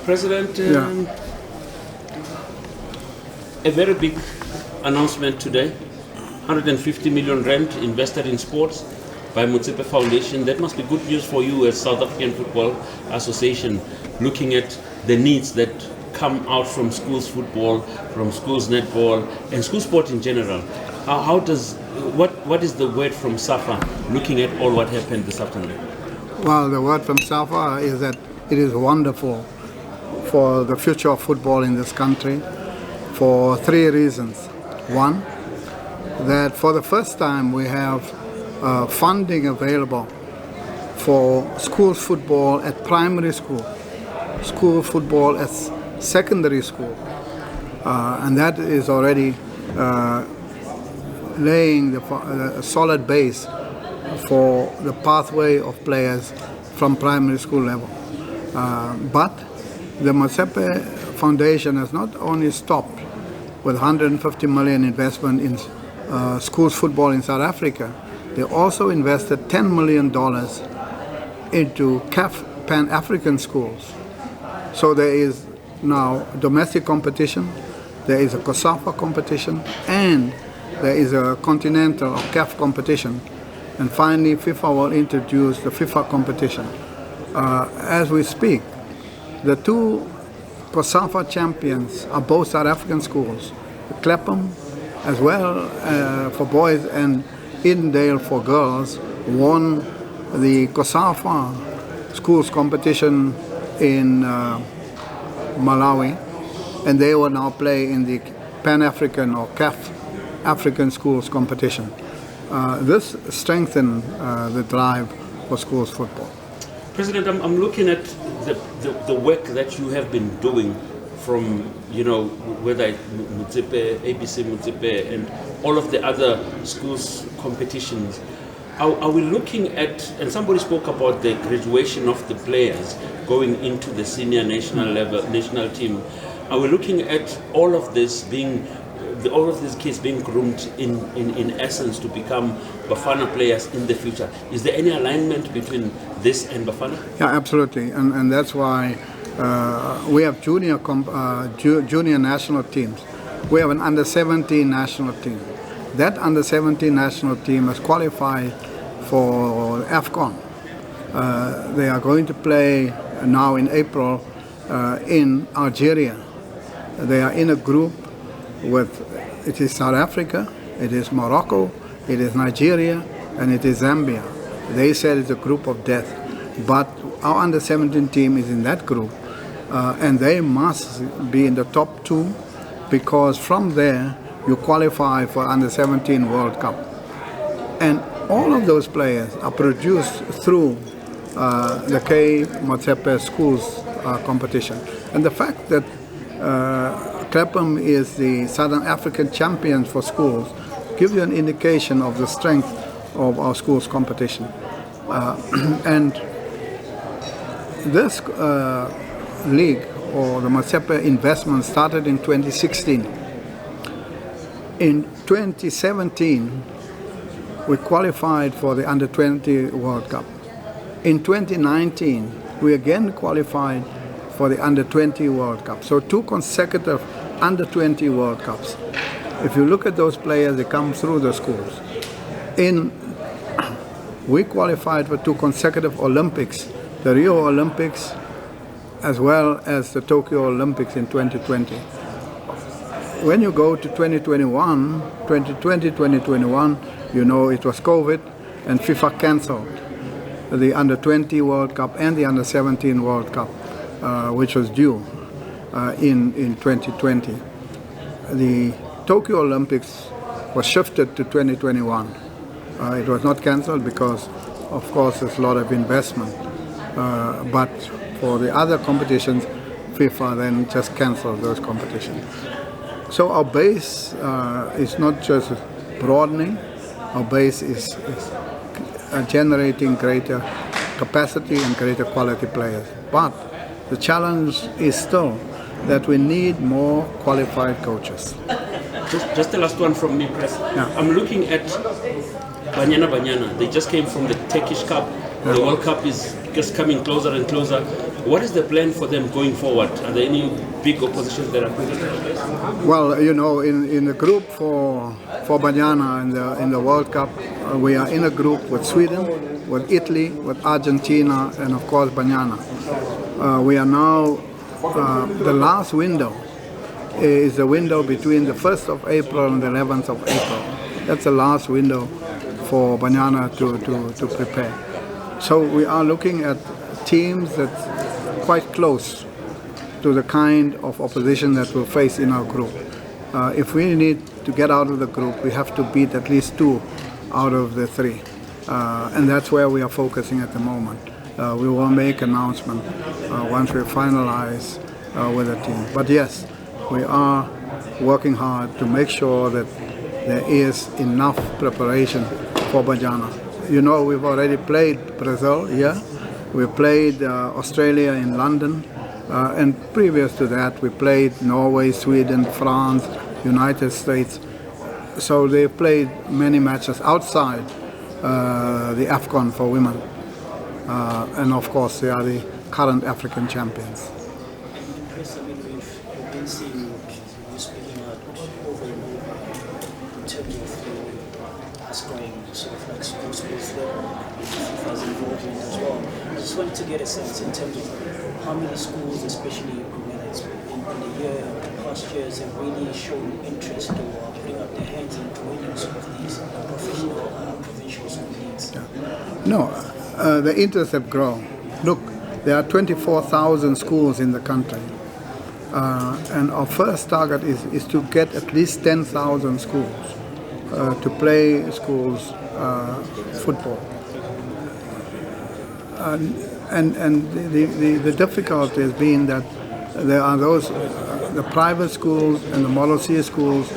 President, a very big announcement today. 150 million rand invested in sports by Motsepe Foundation. That must be good news for you as South African Football Association, looking at the needs that come out from schools football, from schools netball, and school sport in general. What is the word from SAFA looking at all what happened this afternoon? Well, the word from SAFA is that it is wonderful for the future of football in this country for three reasons. One, that for the first time we have funding available for school football at primary school, school football at secondary school, and that is already laying a solid base for the pathway of players from primary school level. But the Motsepe Foundation has not only stopped with 150 million investment in schools football in South Africa, they also invested $10 million into CAF Pan-African schools. So there is now domestic competition, there is a COSAFA competition, and there is a continental or CAF competition. And finally, FIFA will introduce the FIFA competition. As we speak, the two COSAFA champions are both South African schools. Clapham, as well for boys, and Edendale for girls, won the COSAFA schools competition in Malawi, and they will now play in the Pan-African or CAF African schools competition. This strengthens the drive for schools football. President, I'm looking at the work that you have been doing from, whether it's Motsepe, ABC Motsepe, and all of the other schools competitions. Are we looking at, and somebody spoke about the graduation of the players going into the senior national level, national team. Are we looking at all of this being, all of these kids being groomed in essence to become Bafana players in the future? Is there any alignment between this and Bafana? Yeah, absolutely, and that's why we have junior national teams. We have an under-17 national team. That under-17 national team has qualified for AFCON. They are going to play now in April in Algeria. They are in a group with, it is South Africa, it is Morocco, it is Nigeria, and it is Zambia. They said it's a group of death, but our under-17 team is in that group, and they must be in the top two, because from there you qualify for under-17 World Cup. And all of those players are produced through the K Motsepe Schools competition. And the fact that Clapham is the Southern African champion for schools gives you an indication of the strength of our schools competition. And this league, or the Motsepe investment, started in 2016. In 2017, we qualified for the Under-20 World Cup. In 2019, we again qualified for the Under-20 World Cup. So 2 consecutive Under-20 World Cups. If you look at those players, they come through the schools. We qualified for 2 consecutive Olympics, the Rio Olympics, as well as the Tokyo Olympics in 2020. When you go to 2020, 2021, it was COVID, and FIFA cancelled the Under-20 World Cup and the Under-17 World Cup, which was due in 2020. The Tokyo Olympics was shifted to 2021. It was not cancelled because, of course, there's a lot of investment. But for the other competitions, FIFA then just cancelled those competitions. So our base is not just broadening, our base is generating greater capacity and greater quality players. But the challenge is still that we need more qualified coaches. Just the last one from me, Press. Yeah. I'm looking at Banyana. They just came from the Turkish Cup. The World Cup is just coming closer and closer. What is the plan for them going forward? Are there any big oppositions that are coming? Well, you know, in the group for Banyana in the World Cup, we are in a group with Sweden, with Italy, with Argentina, and of course Banyana. We are now, the last window is the window between the 1st of April and the 11th of April. That's the last window for Banyana to prepare. So we are looking at teams that's quite close to the kind of opposition that we'll face in our group. If we need to get out of the group, we have to beat at least 2 out of the 3. And that's where we are focusing at the moment. We will make announcement once we finalize with the team. But yes, we are working hard to make sure that there is enough preparation for Banyana. You know, we've already played Brazil here. We played Australia in London. And previous to that, we played Norway, Sweden, France, United States. So they played many matches outside the AFCON for women. And of course, they are the current African champions. Chris, I mean, we've been seeing you speaking out over and over in terms of us going sort of like sports level, FIFA's involved in it as well. I just wanted to get a sense in terms of how many schools, especially whether it's in the year, past years, have really shown interest or putting up their hands in joining some of these professional provincial school leagues. No, the interests have grown. Look, there are 24,000 schools in the country. And our first target is to get at least 10,000 schools to play schools football. And the difficulty has been that there are those, the private schools and the Model C schools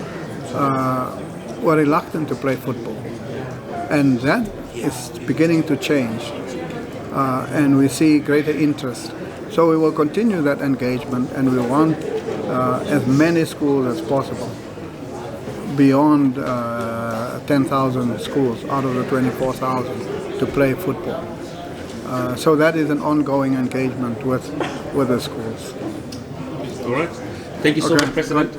were reluctant to play football. And that is beginning to change. And we see greater interest. So we will continue that engagement, and we want as many schools as possible, beyond 10,000 schools out of the 24,000 to play football. So that is an ongoing engagement with the schools. All right. Thank you so much, President.